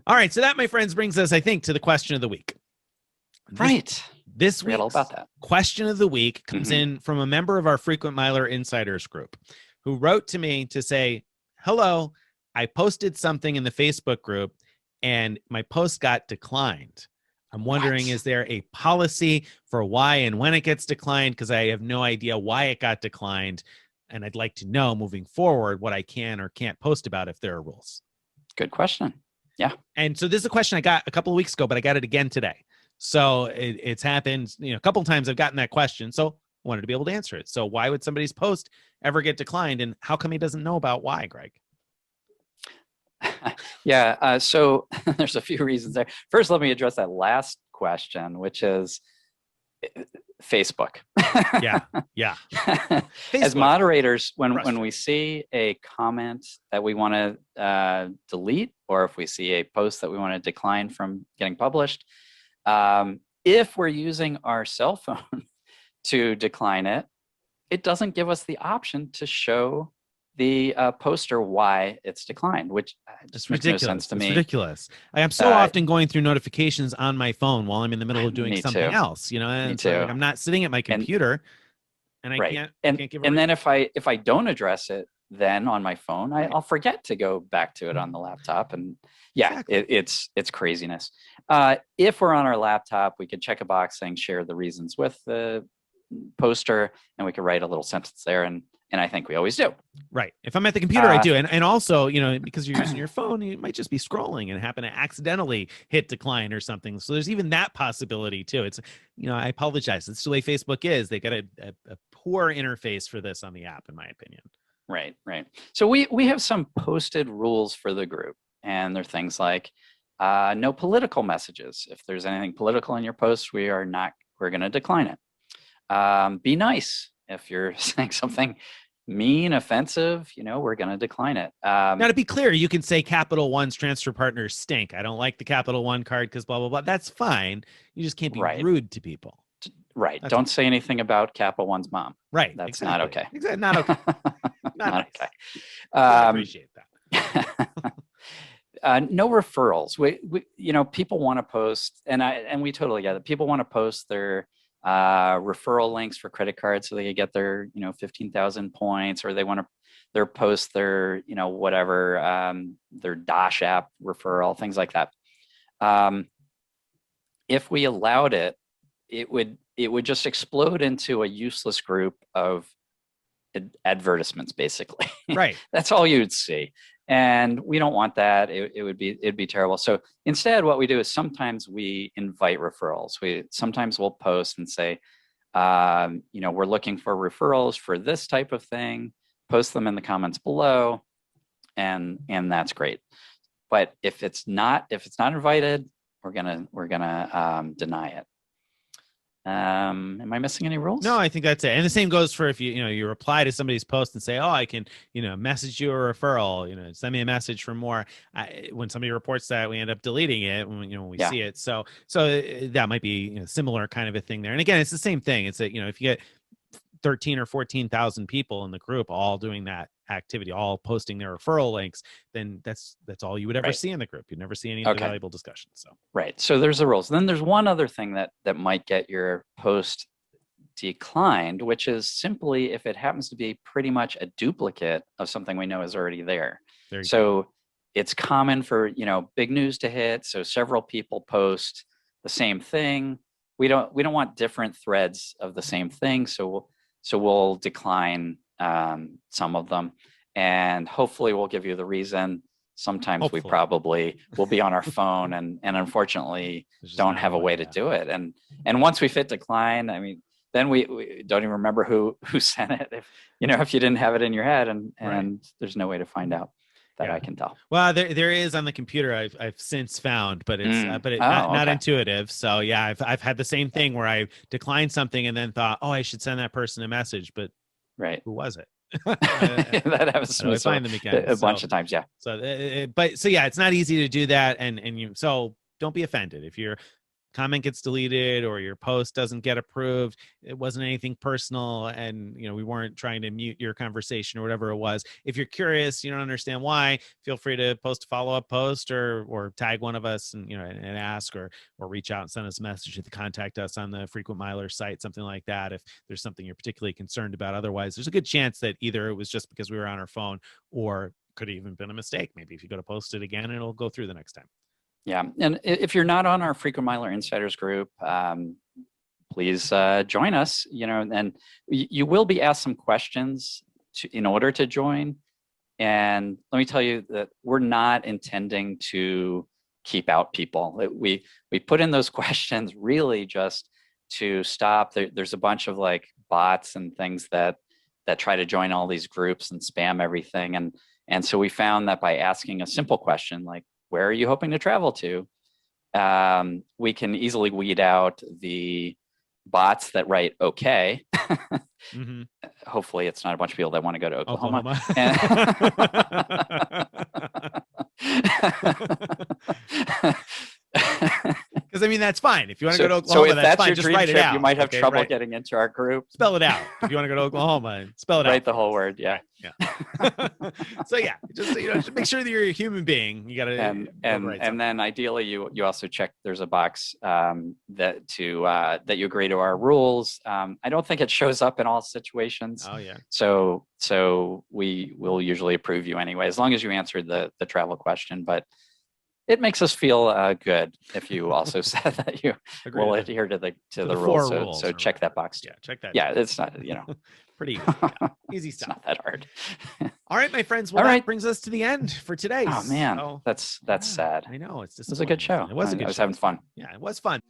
All right. So that, my friends, brings us, I think, to the question of the week. This week's all about that. question of the week comes in from a member of our Frequent Miler Insiders group who wrote to me to say, hello, I posted something in the Facebook group and my post got declined. I'm wondering, is there a policy for why and when it gets declined? Because I have no idea why it got declined. And I'd like to know moving forward what I can or can't post about if there are rules. Good question. Yeah. And so this is a question I got a couple of weeks ago, but I got it again today. So it's happened, a couple of times I've gotten that question. So I wanted to be able to answer it. So why would somebody's post ever get declined? And how come he doesn't know about why, Greg? Yeah. So there's a few reasons there. First, let me address that last question, which is Facebook. Yeah. As moderators, when we see a comment that we want to delete, or if we see a post that we want to decline from getting published, if we're using our cell phone to decline it, it doesn't give us the option to show the poster why it's declined, which just makes no sense to me. It's ridiculous. I am so often going through notifications on my phone while I'm in the middle of doing something else, and so I'm not sitting at my computer and I can't give and then if I don't address it then on my phone, I'll forget to go back to it on the laptop. And it's craziness. If we're on our laptop, we could check a box saying share the reasons with the poster, and we could write a little sentence there, and I think we always do. Right. If I'm at the computer, I do. And also, because you're using your phone, you might just be scrolling and happen to accidentally hit decline or something. So there's even that possibility too. It's, I apologize. It's the way Facebook is. They got a poor interface for this on the app, in my opinion. Right. So we have some posted rules for the group, and they're things like no political messages. If there's anything political in your post, we're going to decline it. Be nice. If you're saying something mean, offensive, we're going to decline it. Now, to be clear, you can say Capital One's transfer partners stink. I don't like the Capital One card because blah, blah, blah. That's fine. You just can't be rude to people. Right. Don't say anything about Capital One's mom. Right. That's not okay. Exactly. Not okay. Not okay. I appreciate that. No referrals. We people want to post, and we totally get it. People want to post their referral links for credit cards so they can get their 15,000 points, or they want to post their whatever their Dash app referral, things like that. If we allowed it, it would just explode into a useless group of advertisements, basically. Right. That's all you'd see. And we don't want that. It'd be terrible. So instead, what we do is sometimes we invite referrals. Sometimes we'll post and say, we're looking for referrals for this type of thing. Post them in the comments below, and that's great. But if it's not invited, we're gonna deny it. Am I missing any rules? No, I think that's it. And the same goes for if you reply to somebody's post and say, oh, I can, message you a referral, send me a message for more. When somebody reports that, we end up deleting it when we see it. So that might be similar kind of a thing there. And again, it's the same thing. It's that, if you get 13 or 14,000 people in the group all doing that activity, all posting their referral links, then that's all you would ever see in the group. You'd never see any valuable discussion. So there's the rules. Then there's one other thing that might get your post declined, which is simply if it happens to be pretty much a duplicate of something we know is already there. It's common for big news to hit, so several people post the same thing. We don't want different threads of the same thing, so we'll decline some of them, and hopefully we'll give you the reason. Sometimes we probably will be on our phone and unfortunately don't have a way to do it. And once we hit decline, I mean, then we don't even remember who sent it. If you didn't have it in your head, and there's no way to find out that I can tell. Well, there is on the computer. I've since found, but it's not intuitive. So yeah, I've had the same thing where I declined something and then thought, oh, I should send that person a message, but who was it? That happens to me find them again a bunch of times. Yeah. So, it's not easy to do that, and so don't be offended if you're comment gets deleted or your post doesn't get approved, it wasn't anything personal, and we weren't trying to mute your conversation or whatever it was. If you're curious, you don't understand why, feel free to post a follow-up post or tag one of us and and ask or reach out and send us a message at the contact us on the Frequent Miler site, something like that, if there's something you're particularly concerned about. Otherwise, there's a good chance that either it was just because we were on our phone, or could have even been a mistake. Maybe if you go to post it again, it'll go through the next time. Yeah, and if you're not on our Frequent Miler Insiders group, please join us. And you will be asked some questions in order to join. And let me tell you that we're not intending to keep out people. We put in those questions really just to stop. There's a bunch of like bots and things that try to join all these groups and spam everything. And so we found that by asking a simple question like, where are you hoping to travel to? We can easily weed out the bots that write okay. Mm-hmm. Hopefully it's not a bunch of people that want to go to Oklahoma. Because that's fine. If you want to go to Oklahoma, that's fine. Just write it out. You might have trouble getting into our group. Spell it out. If you want to go to Oklahoma, spell it out. Write the whole word. Yeah. Yeah. So yeah, just make sure that you're a human being. You got to and then ideally you also check there's a box that you agree to our rules. I don't think it shows up in all situations. Oh yeah. So we will usually approve you anyway, as long as you answered the travel question. But it makes us feel good if you also said that you will adhere to the rules. So check that box. Yeah, check that. Yeah, it's not pretty easy. Yeah. Easy stuff. It's not that hard. All right, my friends. Well, that brings us to the end for today. Oh man, that's sad. I know. It's just. It was a good show. It was a good show. I was having fun. Yeah, it was fun.